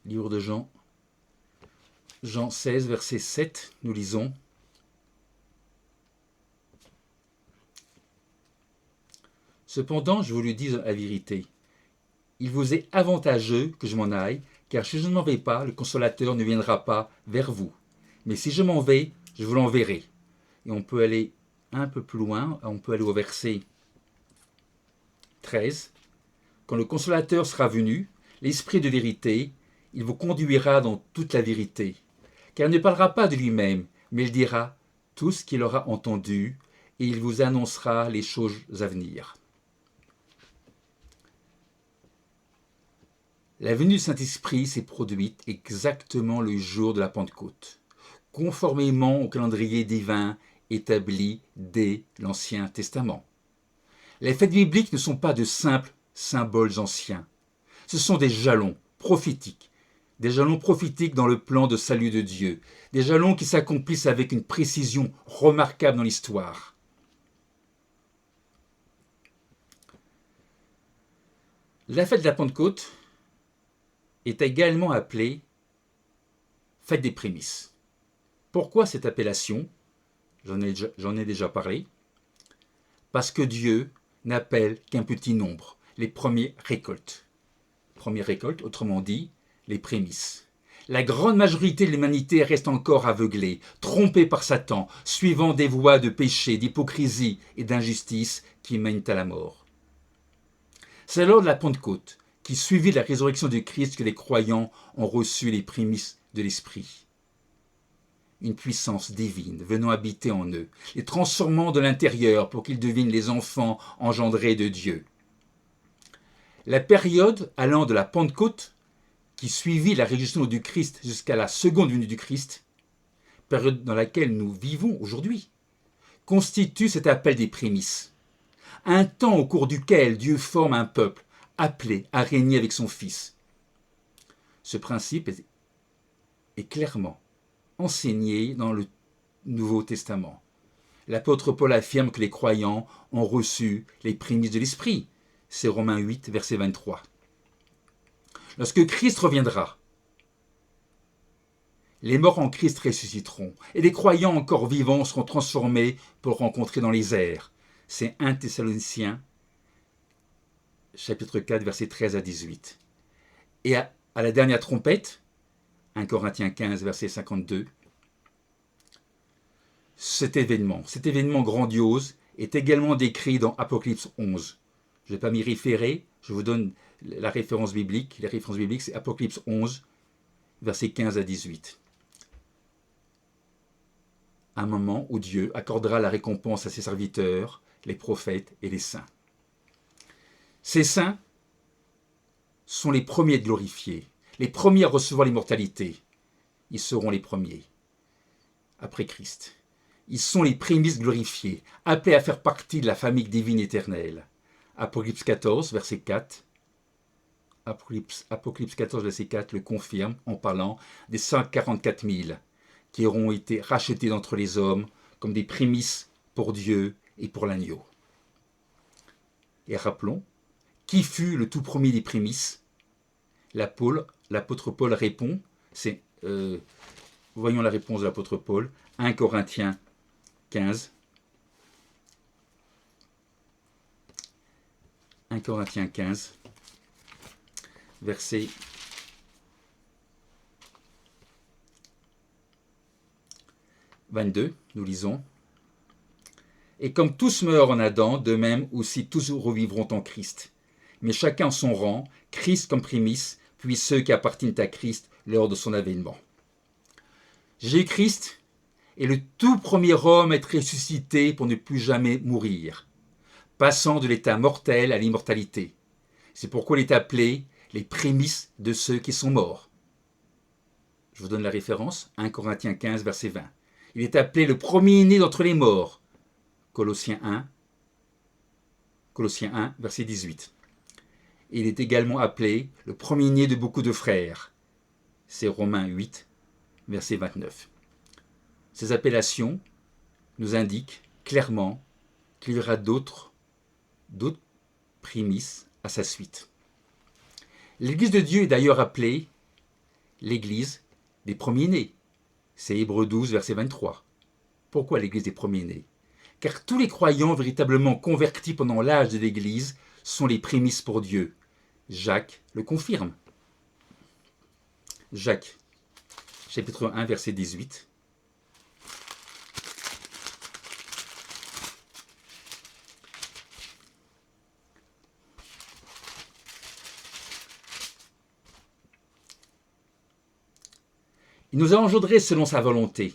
Livre de Jean, Jean 16, verset 7, nous lisons. Cependant, je vous le dis la vérité, il vous est avantageux que je m'en aille, car si je ne m'en vais pas, le Consolateur ne viendra pas vers vous. Mais si je m'en vais, je vous l'enverrai. Et on peut aller un peu plus loin, on peut aller au verset 13. Quand le Consolateur sera venu, l'Esprit de vérité, il vous conduira dans toute la vérité. Car il ne parlera pas de lui-même, mais il dira tout ce qu'il aura entendu, et il vous annoncera les choses à venir. La venue du Saint-Esprit s'est produite exactement le jour de la Pentecôte. conformément au calendrier divin établi dès l'Ancien Testament. Les fêtes bibliques ne sont pas de simples symboles anciens. Ce sont des jalons prophétiques dans le plan de salut de Dieu, des jalons qui s'accomplissent avec une précision remarquable dans l'histoire. La fête de la Pentecôte est également appelée fête des prémices. Pourquoi cette appellation ? J'en ai déjà parlé. Parce que Dieu n'appelle qu'un petit nombre, les premières récoltes. Première récolte, autrement dit, les prémices. La grande majorité de l'humanité reste encore aveuglée, trompée par Satan, suivant des voies de péché, d'hypocrisie et d'injustice qui mènent à la mort. C'est lors de la Pentecôte, qui suivit la résurrection du Christ, que les croyants ont reçu les prémices de l'Esprit. Une puissance divine venant habiter en eux, les transformant de l'intérieur pour qu'ils deviennent les enfants engendrés de Dieu. La période allant de la Pentecôte, qui suivit la résurrection du Christ jusqu'à la seconde venue du Christ, période dans laquelle nous vivons aujourd'hui, constitue cet appel des prémices. Un temps au cours duquel Dieu forme un peuple appelé à régner avec son Fils. Ce principe est clairement enseigné dans le Nouveau Testament. L'apôtre Paul affirme que les croyants ont reçu les prémices de l'Esprit. C'est Romains 8, verset 23. Lorsque Christ reviendra, les morts en Christ ressusciteront et les croyants encore vivants seront transformés pour le rencontrer dans les airs. C'est 1 Thessaloniciens, chapitre 4, versets 13 à 18. Et à la dernière trompette, 1 Corinthiens 15, verset 52, cet événement grandiose est également décrit dans Apocalypse 11. Je ne vais pas m'y référer, je vous donne la référence biblique. La référence biblique, c'est Apocalypse 11, versets 15 à 18. Un moment où Dieu accordera la récompense à ses serviteurs, les prophètes et les saints. Ces saints sont les premiers glorifiés, les premiers à recevoir l'immortalité. Ils seront les premiers, après Christ. Ils sont les prémices glorifiés, appelés à faire partie de la famille divine éternelle. Apocalypse 14, verset 4. Apocalypse 14, verset 4 le confirme en parlant des 144 000 qui auront été rachetés d'entre les hommes comme des prémices pour Dieu et pour l'agneau. Et rappelons, qui fut le tout premier des prémices ? L'apôtre Paul répond, voyons la réponse de l'apôtre Paul, 1 Corinthiens 15. 1 Corinthiens 15, verset 22, nous lisons. Et comme tous meurent en Adam, de même aussi tous revivront en Christ. Mais chacun en son rang, Christ comme prémisse, puis ceux qui appartiennent à Christ lors de son avènement. Jésus-Christ est le tout premier homme à être ressuscité pour ne plus jamais mourir, passant de l'état mortel à l'immortalité. C'est pourquoi il est appelé les prémices de ceux qui sont morts. Je vous donne la référence, 1 Corinthiens 15, verset 20. Il est appelé le premier-né d'entre les morts, Colossiens 1, verset 18. Il est également appelé le premier-né de beaucoup de frères, c'est Romains 8, verset 29. Ces appellations nous indiquent clairement qu'il y aura d'autres prémices à sa suite. L'Église de Dieu est d'ailleurs appelée l'Église des premiers-nés. C'est Hébreux 12, verset 23. Pourquoi l'Église des premiers-nés ? Car tous les croyants véritablement convertis pendant l'âge de l'Église sont les prémices pour Dieu. Jacques le confirme. Jacques, chapitre 1, verset 18. Il nous a engendrés selon sa volonté,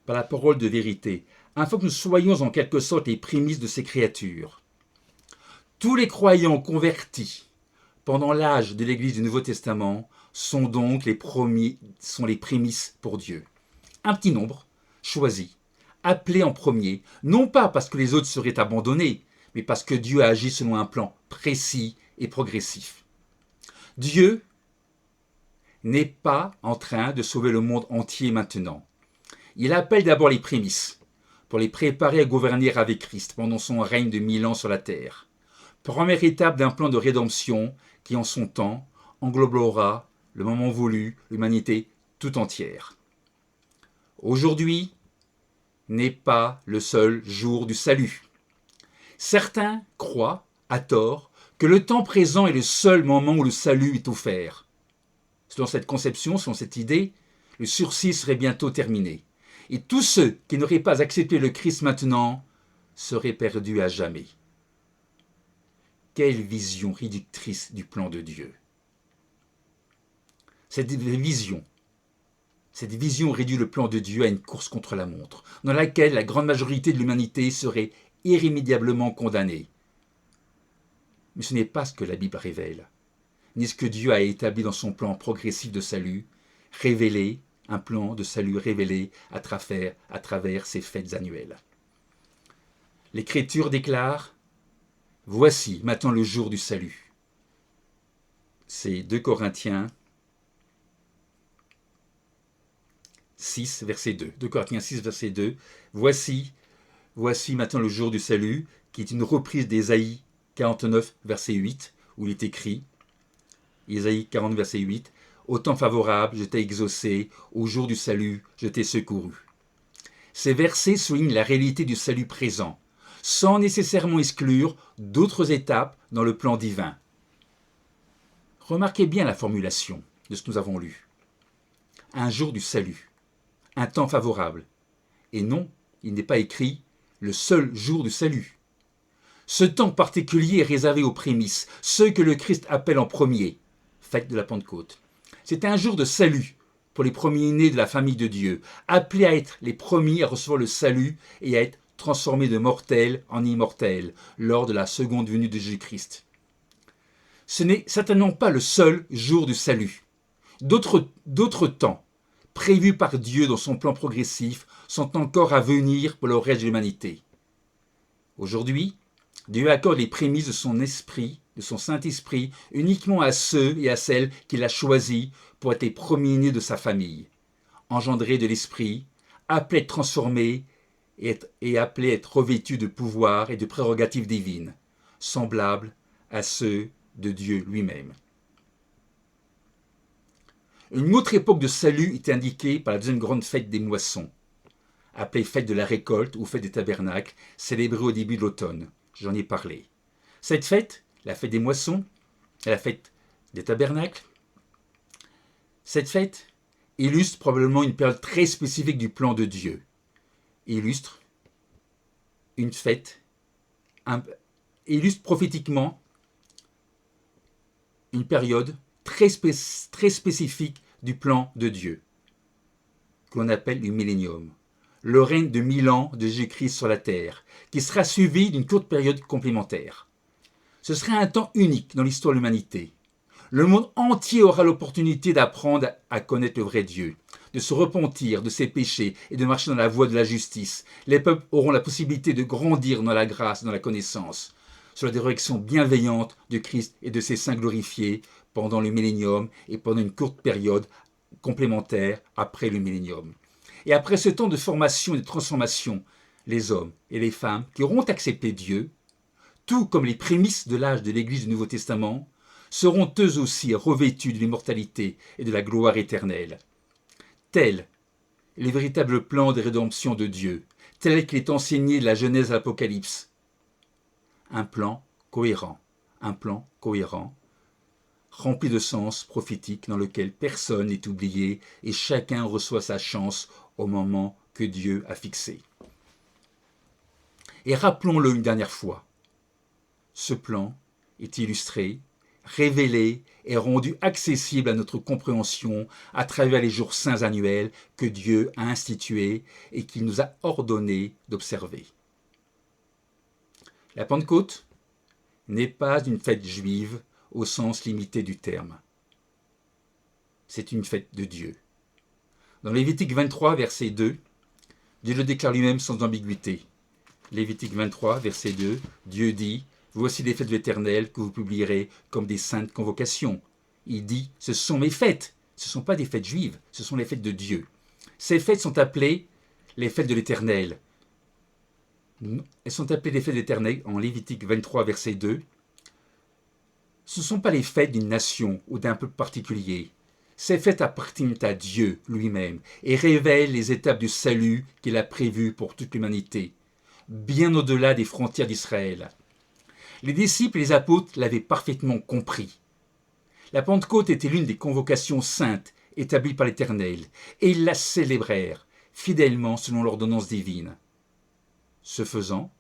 par la parole de vérité, afin que nous soyons en quelque sorte les prémices de ses créatures. Tous les croyants convertis pendant l'âge de l'Église du Nouveau Testament sont donc les prémices pour Dieu. un petit nombre, choisi, appelé en premier, non pas parce que les autres seraient abandonnés, mais parce que Dieu a agi selon un plan précis et progressif. Dieu n'est pas en train de sauver le monde entier maintenant. Il appelle d'abord les prémices, pour les préparer à gouverner avec Christ pendant son règne de 1000 ans sur la terre. Première étape d'un plan de rédemption qui, en son temps, englobera, le moment voulu, l'humanité tout entière. Aujourd'hui n'est pas le seul jour du salut. Certains croient, à tort, que le temps présent est le seul moment où le salut est offert. Selon cette conception, selon cette idée, le sursis serait bientôt terminé. Et tous ceux qui n'auraient pas accepté le Christ maintenant seraient perdus à jamais. Quelle vision réductrice du plan de Dieu. Cette vision réduit le plan de Dieu à une course contre la montre, dans laquelle la grande majorité de l'humanité serait irrémédiablement condamnée. Mais ce n'est pas ce que la Bible révèle, ni ce que Dieu a établi dans son plan progressif de salut, révélé, un plan de salut révélé à travers ces fêtes annuelles. L'Écriture déclare « Voici maintenant le jour du salut ». C'est 2 Corinthiens 6, verset 2. 2 Corinthiens 6, verset 2. Voici maintenant le jour du salut, qui est une reprise d'Ésaïe 49, verset 8, où il est écrit, Ésaïe 40, verset 8, « Au temps favorable, je t'ai exaucé, au jour du salut, je t'ai secouru. » Ces versets soulignent la réalité du salut présent, sans nécessairement exclure d'autres étapes dans le plan divin. Remarquez bien la formulation de ce que nous avons lu. Un jour du salut, un temps favorable. Et non, il n'est pas écrit le seul jour du salut. Ce temps particulier est réservé aux prémices, ceux que le Christ appelle en premier, fête de la Pentecôte. C'est un jour de salut pour les premiers-nés de la famille de Dieu, appelés à être les premiers à recevoir le salut et à être transformés de mortels en immortels lors de la seconde venue de Jésus-Christ. Ce n'est certainement pas le seul jour du salut. D'autres temps, prévus par Dieu dans son plan progressif, sont encore à venir pour le reste de l'humanité. Aujourd'hui, Dieu accorde les prémices de son esprit, de son Saint-Esprit, uniquement à ceux et à celles qu'il a choisis pour être les premiers-nés de sa famille, engendrés de l'Esprit, appelés à être transformés et appelés à être revêtus de pouvoir et de prérogatives divines, semblables à ceux de Dieu lui-même. Une autre époque de salut est indiquée par la deuxième grande fête des moissons, appelée fête de la récolte ou fête des tabernacles, célébrée au début de l'automne. J'en ai parlé. Cette fête, la fête des moissons, et la fête des tabernacles, cette fête illustre probablement une période très spécifique du plan de Dieu. Illustre prophétiquement une période très spécifique du plan de Dieu, qu'on appelle le millénium, le règne de 1000 ans de Jésus-Christ sur la terre, qui sera suivi d'une courte période complémentaire. Ce sera un temps unique dans l'histoire de l'humanité. Le monde entier aura l'opportunité d'apprendre à connaître le vrai Dieu, de se repentir de ses péchés et de marcher dans la voie de la justice. Les peuples auront la possibilité de grandir dans la grâce, dans la connaissance, sur la direction bienveillante de Christ et de ses saints glorifiés pendant le millénium et pendant une courte période complémentaire après le millénium. Et après ce temps de formation et de transformation, les hommes et les femmes qui auront accepté Dieu, tout comme les prémices de l'âge de l'Église du Nouveau Testament, seront eux aussi revêtus de l'immortalité et de la gloire éternelle. Tel est le véritable plan de rédemption de Dieu, tel qu'il est enseigné de la Genèse à l'Apocalypse. Un plan cohérent, rempli de sens prophétique dans lequel personne n'est oublié et chacun reçoit sa chance au moment que Dieu a fixé. Et rappelons-le une dernière fois, ce plan est illustré, révélé et rendu accessible à notre compréhension à travers les jours saints annuels que Dieu a institués et qu'il nous a ordonné d'observer. La Pentecôte n'est pas une fête juive au sens limité du terme. C'est une fête de Dieu. Dans Lévitique 23, verset 2, Dieu le déclare lui-même sans ambiguïté. Lévitique 23, verset 2, Dieu dit « Voici les fêtes de l'Éternel que vous publierez comme des saintes convocations. » Il dit « Ce sont mes fêtes. Ce ne sont pas des fêtes juives, ce sont les fêtes de Dieu. » Ces fêtes sont appelées les fêtes de l'Éternel. Elles sont appelées les fêtes de l'Éternel en Lévitique 23, verset 2. Ce ne sont pas les fêtes d'une nation ou d'un peuple particulier. Ces fêtes appartiennent à Dieu lui-même et révèlent les étapes du salut qu'il a prévues pour toute l'humanité, bien au-delà des frontières d'Israël. Les disciples et les apôtres l'avaient parfaitement compris. La Pentecôte était l'une des convocations saintes établies par l'Éternel, et ils la célébrèrent fidèlement selon l'ordonnance divine. Ce faisant,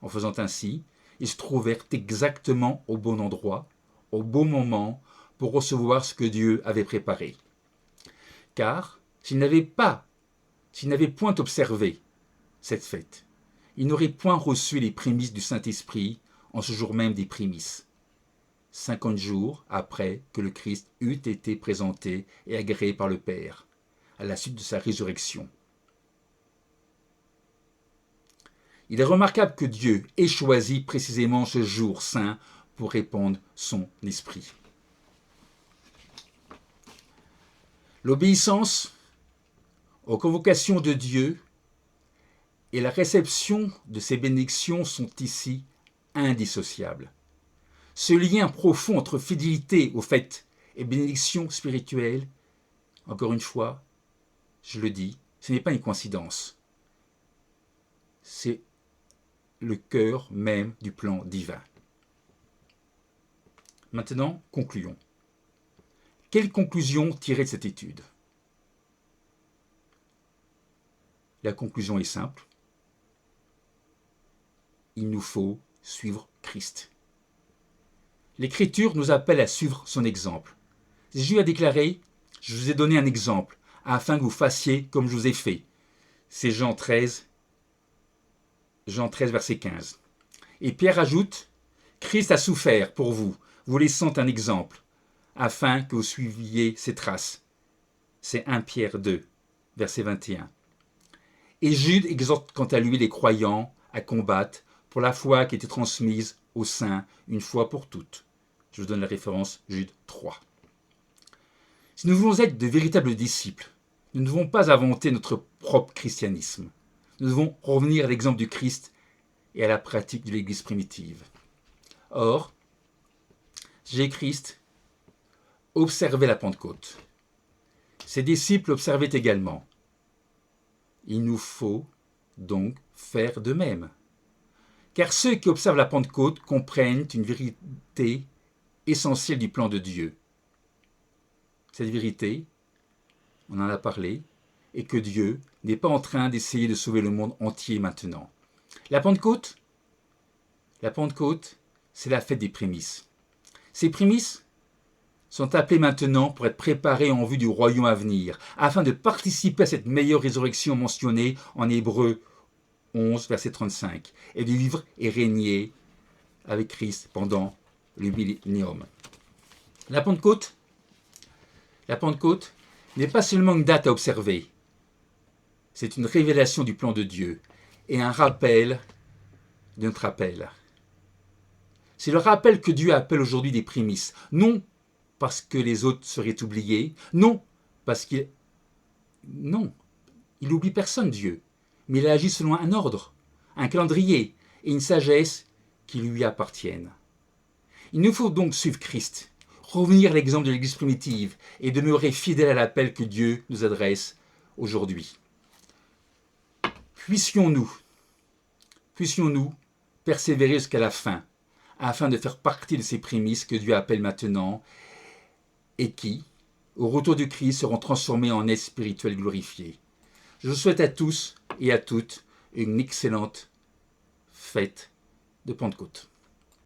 en faisant ainsi, ils se trouvèrent exactement au bon endroit, au bon moment, pour recevoir ce que Dieu avait préparé. Car s'ils n'avaient point observé cette fête, ils n'auraient point reçu les prémices du Saint-Esprit en ce jour même des prémices, 50 jours après que le Christ eût été présenté et agréé par le Père, à la suite de sa résurrection. Il est remarquable que Dieu ait choisi précisément ce jour saint pour répandre son esprit. L'obéissance aux convocations de Dieu et la réception de ses bénédictions sont ici indissociables. Ce lien profond entre fidélité aux fêtes et bénédiction spirituelle, encore une fois, je le dis, ce n'est pas une coïncidence. C'est le cœur même du plan divin. Maintenant, concluons. Quelle conclusion tirer de cette étude? La conclusion est simple. Il nous faut suivre Christ. L'Écriture nous appelle à suivre son exemple. Jésus a déclaré « Je vous ai donné un exemple, afin que vous fassiez comme je vous ai fait. » C'est Jean 13, verset 15. Et Pierre ajoute « Christ a souffert pour vous, vous laissant un exemple, afin que vous suiviez ses traces. » C'est 1 Pierre 2, verset 21. Et Jude exhorte quant à lui les croyants à combattre pour la foi qui était transmise aux saints une fois pour toutes. Je vous donne la référence Jude 3. Si nous voulons être de véritables disciples, nous ne devons pas inventer notre propre christianisme. Nous devons revenir à l'exemple du Christ et à la pratique de l'Église primitive. Or, Jésus-Christ observait la Pentecôte. Ses disciples observaient également. Il nous faut donc faire de même. Car ceux qui observent la Pentecôte comprennent une vérité essentielle du plan de Dieu. Cette vérité, on en a parlé, est que Dieu n'est pas en train d'essayer de sauver le monde entier maintenant. La Pentecôte, c'est la fête des prémices. Ces prémices sont appelées maintenant pour être préparées en vue du royaume à venir, afin de participer à cette meilleure résurrection mentionnée en Hébreux 11, verset 35, et de vivre et régner avec Christ pendant le millénium. La Pentecôte n'est pas seulement une date à observer, c'est une révélation du plan de Dieu et un rappel de notre appel. C'est le rappel que Dieu appelle aujourd'hui des prémices, non parce que les autres seraient oubliés, non, il n'oublie personne, Dieu, mais il agit selon un ordre, un calendrier et une sagesse qui lui appartiennent. Il nous faut donc suivre Christ, revenir à l'exemple de l'Église primitive et demeurer fidèle à l'appel que Dieu nous adresse aujourd'hui. Puissions-nous persévérer jusqu'à la fin, afin de faire partie de ces prémices que Dieu appelle maintenant et qui, au retour du Christ, seront transformés en êtres spirituels glorifiés. Je vous souhaite à tous et à toutes une excellente fête de Pentecôte.